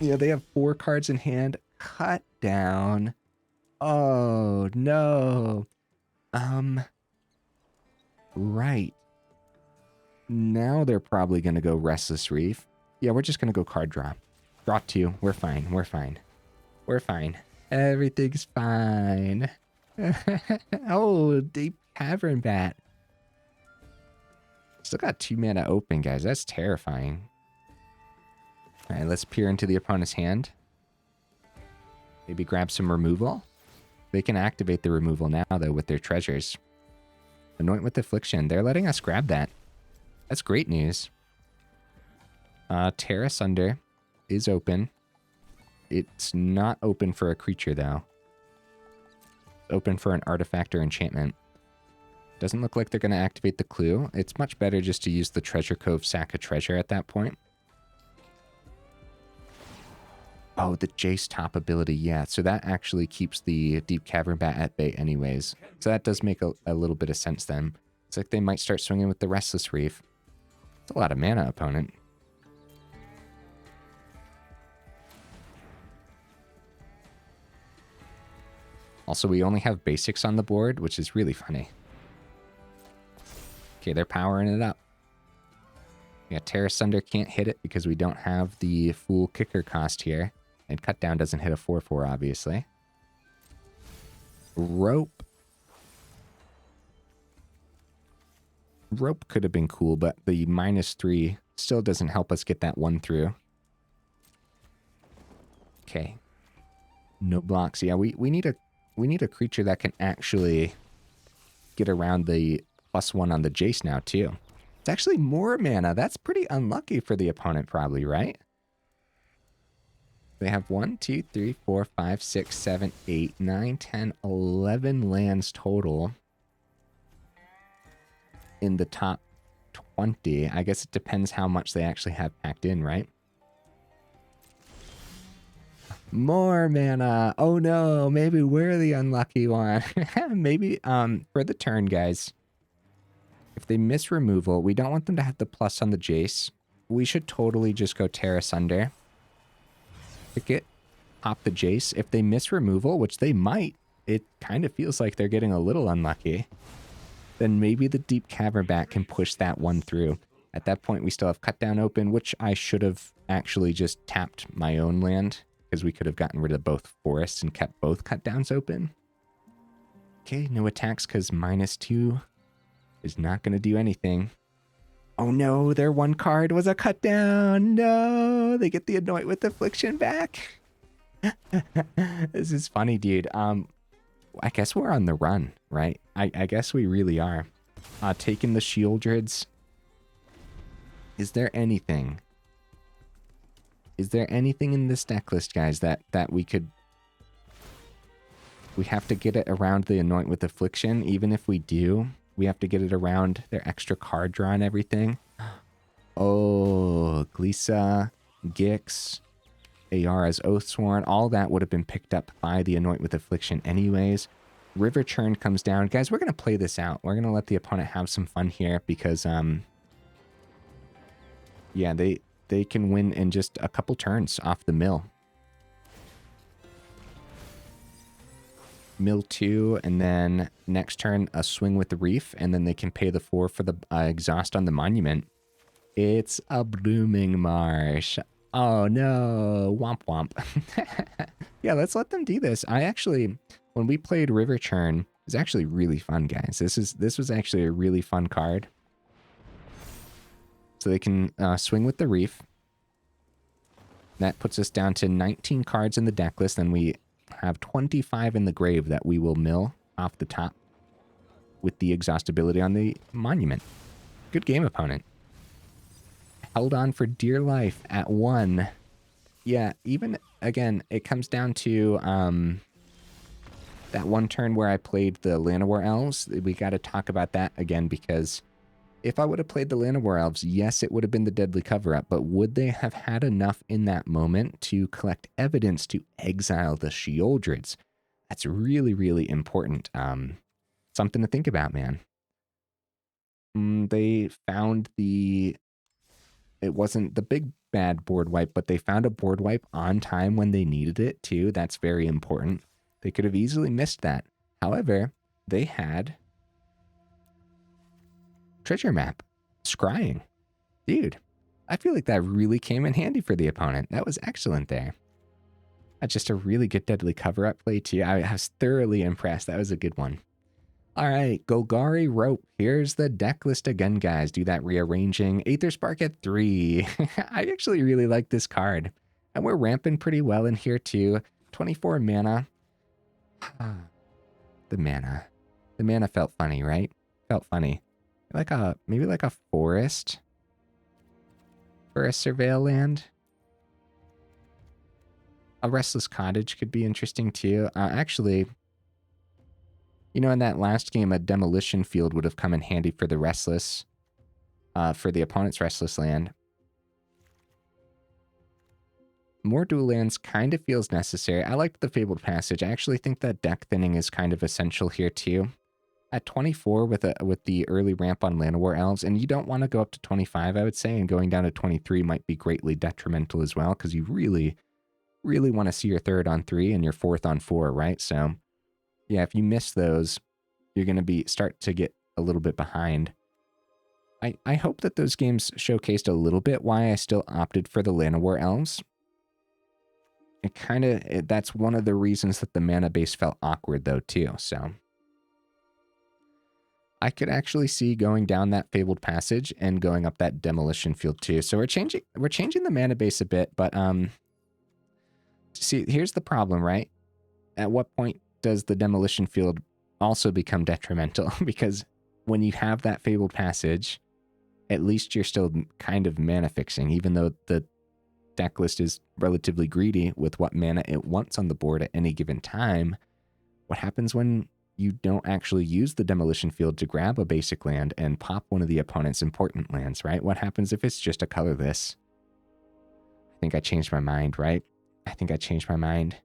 Yeah, they have 4 cards in hand. Cut down. Oh, no. Right. Now they're probably going to go Restless Reef. Yeah, we're just going to go card draw. Draw 2. We're fine. We're fine. We're fine. Everything's fine. Oh, Deep-Cavern Bat. Still got 2 mana open, guys. That's terrifying. All right, let's peer into the opponent's hand. Maybe grab some removal. They can activate the removal now, though, with their treasures. Anoint with Affliction. They're letting us grab that. That's great news. Tear Asunder is open. It's not open for a creature, though. It's open for an artifact or enchantment. Doesn't look like they're going to activate the clue. It's much better just to use the Treasure Cove sack of treasure at that point. Oh, the Jace top ability, yeah. So that actually keeps the Deep-Cavern Bat at bay anyways. So that does make a little bit of sense then. It's like they might start swinging with the Restless Reef. It's a lot of mana, opponent. Also, we only have basics on the board, which is really funny. Okay, they're powering it up. Yeah, Tear Asunder can't hit it because we don't have the full kicker cost here. And Cut Down doesn't hit a 4/4, obviously. Rope. Rope could have been cool, but the -3 still doesn't help us get that 1 through. Okay. No blocks. Yeah, we need a creature that can actually get around the +1 on the Jace now, too. It's actually more mana. That's pretty unlucky for the opponent, probably, right? They have 1, 2, 3, 4, 5, 6, 7, 8, 9, 10, 11 lands total in the top 20. I guess it depends how much they actually have packed in, right? More mana. Oh no, maybe we're the unlucky one. Maybe for the turn, guys. If they miss removal, we don't want them to have the plus on the Jace. We should totally just go Tear Asunder. Pick it, pop the Jace. If they miss removal, which they might, it kind of feels like they're getting a little unlucky. Then maybe the Deep-Cavern Bat can push that 1 through. At that point, we still have Cut Down open, which I should have actually just tapped my own land, because we could have gotten rid of both forests and kept both Cut Downs open. Okay, no attacks because -2 is not going to do anything. Oh no, their one card was a Cut Down. No, they get the Anoint with Affliction back. This is funny, dude. I guess we're on the run, right? I guess we really are. Taking the Sheoldreds. Is there anything? Is there anything in this deck list, guys, that we could... We have to get it around the Anoint with Affliction. Even if we do, we have to get it around their extra card draw and everything. Oh, Glissa, Gix, Ayara's Oathsworn, all that would have been picked up by the Anoint with Affliction anyways. River Churn comes down. Guys, we're going to play this out. We're going to let the opponent have some fun here because, yeah, they can win in just a couple turns off the mill. Mill 2, and then next turn, a Swing with the Reef, and then they can pay the 4 for the exhaust on the monument. It's a Blooming Marsh. Oh no, womp womp. Yeah, let's let them do this. I actually, when we played River Churn, it was actually really fun, guys. This was actually a really fun card. So they can Swing with the Reef. That puts us down to 19 cards in the deck list, and we have 25 in the grave that we will mill off the top with the exhaustibility on the monument. Good game, opponent. Held on for dear life at 1. Yeah, even, again, it comes down to that one turn where I played the Llanowar Elves. We got to talk about that again, because if I would have played the Llanowar Elves, yes, it would have been the deadly cover-up, but would they have had enough in that moment to collect evidence to exile the Sheoldreds? That's really, really important. Something to think about, man. They found the... It wasn't the big bad board wipe, but they found a board wipe on time when they needed it, too. That's very important. They could have easily missed that. However, they had... Treasure Map. Scrying. Dude, I feel like that really came in handy for the opponent. That was excellent there. That's just a really good deadly cover-up play, too. I was thoroughly impressed. That was a good one. All right, Golgari Rope. Here's the deck list again, guys. Do that rearranging. Aetherspark at 3. I actually really like this card. And we're ramping pretty well in here, too. 24 mana. The mana. The mana felt funny, right? Felt funny. Maybe like a forest for a surveil land. A Restless Cottage could be interesting too. Actually, you know, in that last game, a Demolition Field would have come in handy for the Restless, for the opponent's Restless land. More dual lands kind of feels necessary. I liked the Fabled Passage. I actually think that deck thinning is kind of essential here too. At 24 with the early ramp on Llanowar Elves, and you don't want to go up to 25, I would say, and going down to 23 might be greatly detrimental as well, because you really, really want to see your 3rd on 3 and your 4th on 4, right? So, yeah, if you miss those, you're going to start to get a little bit behind. I hope that those games showcased a little bit why I still opted for the Llanowar Elves. That's one of the reasons that the mana base felt awkward, though, too, so... I could actually see going down that Fabled Passage and going up that Demolition Field too. So we're changing the mana base a bit, but see, here's the problem, right? At what point does the Demolition Field also become detrimental? Because when you have that Fabled Passage, at least you're still kind of mana fixing, even though the deck list is relatively greedy with what mana it wants on the board at any given time. What happens when you don't actually use the Demolition Field to grab a basic land and pop one of the opponent's important lands, right? What happens if it's just a colorless? I think I changed my mind, right? I think I changed my mind.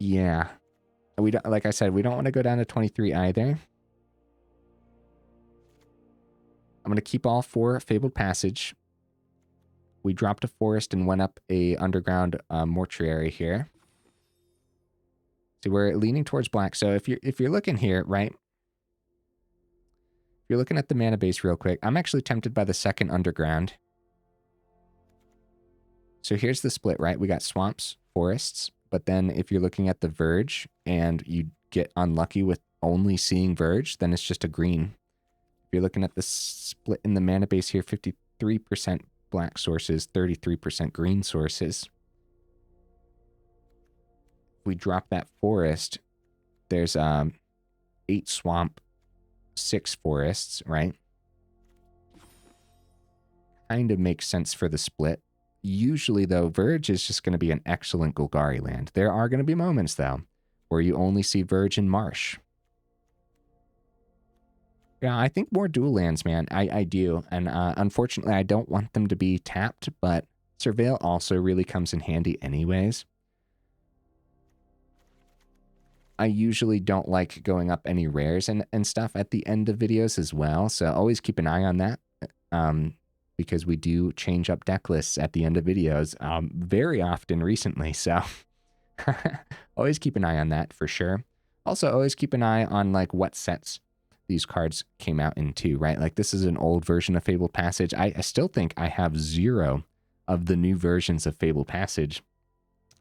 Yeah. We don't, like I said, we don't want to go down to 23 either. I'm going to keep all 4 Fabled Passage. We dropped a forest and went up a Underground Mortuary here. So we're leaning towards black. So if you're looking here, right? If you're looking at the mana base real quick, I'm actually tempted by the second Underground. So here's the split, right? We got swamps, forests, but then if you're looking at the Verge and you get unlucky with only seeing Verge, then it's just a green. If you're looking at the split in the mana base here, 53% black sources, 33% green sources. If we drop that forest, there's 8 swamp, 6 forests, right? Kind of makes sense for the split. Usually, though, Verge is just going to be an excellent Golgari land. There are going to be moments, though, where you only see Verge and Marsh. Yeah, I think more dual lands, man. I do. And unfortunately, I don't want them to be tapped, but Surveil also really comes in handy anyways. I usually don't like going up any rares and stuff at the end of videos as well, so always keep an eye on that. Because we do change up deck lists at the end of videos very often recently, so always keep an eye on that for sure. Also, always keep an eye on like what sets these cards came out into, right? Like this is an old version of Fabled Passage. I still think I have 0 of the new versions of Fabled Passage.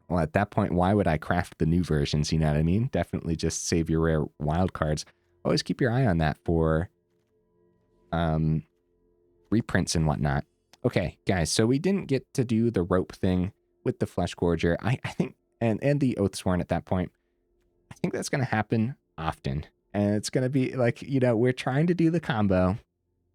Well, at that point, why would I craft the new versions? You know what I mean? Definitely just save your rare wild cards. Always keep your eye on that for reprints and whatnot. Okay, guys, so we didn't get to do the rope thing with the Fleshgorger. I think, and the Oathsworn at that point. I think that's going to happen often. And it's going to be like, you know, we're trying to do the combo.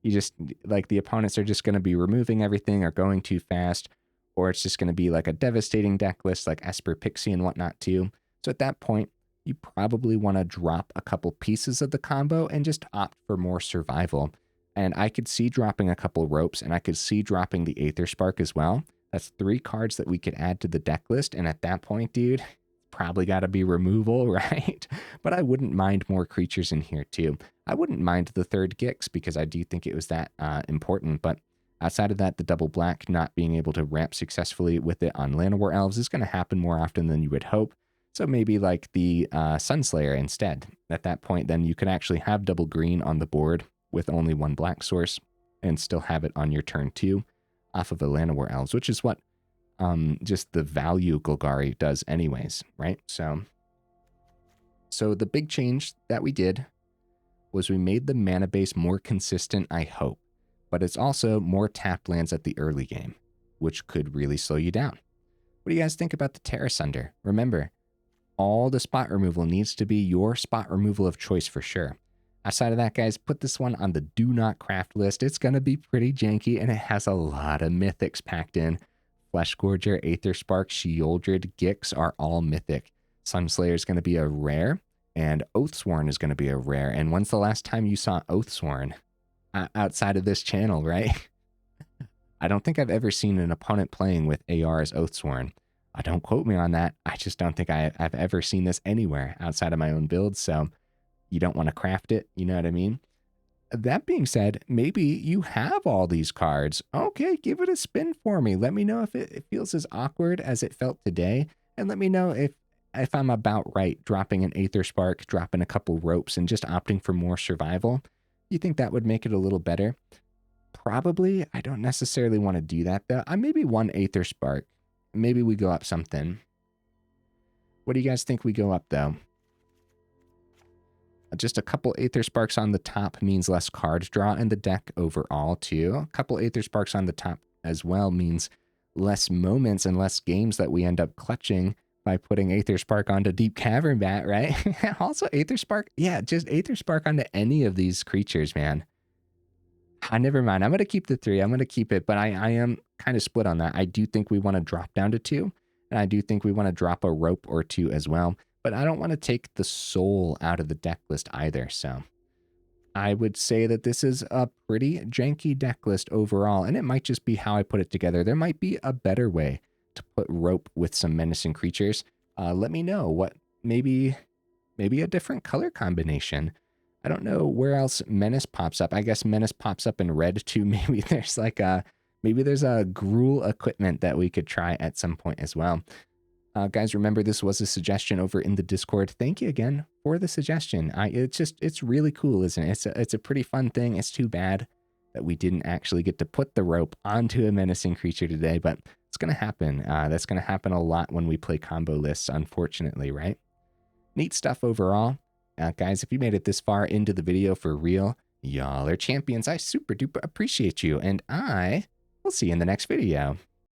You just, like, the opponents are just going to be removing everything or going too fast. Or it's just going to be like a devastating deck list like Esper, Pixie, and whatnot too. So at that point, you probably want to drop a couple pieces of the combo and just opt for more survival. And I could see dropping a couple ropes, and I could see dropping the Aetherspark as well. That's 3 cards that we could add to the deck list. And at that point, dude, probably got to be removal, right? But I wouldn't mind more creatures in here too. I wouldn't mind the 3rd Gix because I do think it was that important. But outside of that, the double black not being able to ramp successfully with it on Llanowar Elves is going to happen more often than you would hope. So maybe like the Sunslayer instead. At that point, then you can actually have double green on the board with only 1 black source and still have it on your turn 2 off of a Llanowar Elves, which is what just the value Golgari does anyways, right? So the big change that we did was we made the mana base more consistent, I hope. But it's also more tapped lands at the early game, which could really slow you down. What do you guys think about the Tear Asunder? Remember, all the spot removal needs to be your spot removal of choice for sure. Outside of that, guys, put this one on the do not craft list. It's going to be pretty janky, and it has a lot of mythics packed in. Fleshgorger, Aetherspark, Sheoldred, Gix are all mythic. Sunslayer is going to be a rare, and Oathsworn is going to be a rare. And when's the last time you saw Oathsworn? Outside of this channel, right? I don't think I've ever seen an opponent playing with Ayara's Oathsworn. Don't quote me on that. I just don't think I've ever seen this anywhere outside of my own build, so you don't want to craft it, you know what I mean? That being said, maybe you have all these cards. Okay, give it a spin for me. Let me know if it feels as awkward as it felt today, and let me know if I'm about right dropping an Aetherspark, dropping a couple ropes, and just opting for more survival. You think that would make it a little better? Probably. I don't necessarily want to do that, though. Maybe 1 Aetherspark. Maybe we go up something. What do you guys think we go up, though? Just a couple Aethersparks on the top means less card draw in the deck overall, too. A couple Aethersparks on the top as well means less moments and less games that we end up clutching by putting Aetherspark onto Deep-Cavern Bat, right? Also, Aetherspark, yeah, just Aetherspark onto any of these creatures, man. Never mind. I'm going to keep the 3. I'm going to keep it, but I am kind of split on that. I do think we want to drop down to 2, and I do think we want to drop a rope or 2 as well, but I don't want to take the soul out of the deck list either, so I would say that this is a pretty janky deck list overall, and it might just be how I put it together. There might be a better way to put rope with some menacing creatures. Let me know what maybe a different color combination. I don't know where else Menace pops up. I guess Menace pops up in red too. Maybe there's like maybe there's a Gruul equipment that we could try at some point as well. Guys, remember this was a suggestion over in the Discord. Thank you again for the suggestion. It's really cool, isn't it? It's a pretty fun thing. It's too bad that we didn't actually get to put the rope onto a menacing creature today, but it's going to happen. That's going to happen a lot when we play combo lists, unfortunately, right? Neat stuff overall. Guys, if you made it this far into the video for real, y'all are champions. I super duper appreciate you, and I will see you in the next video.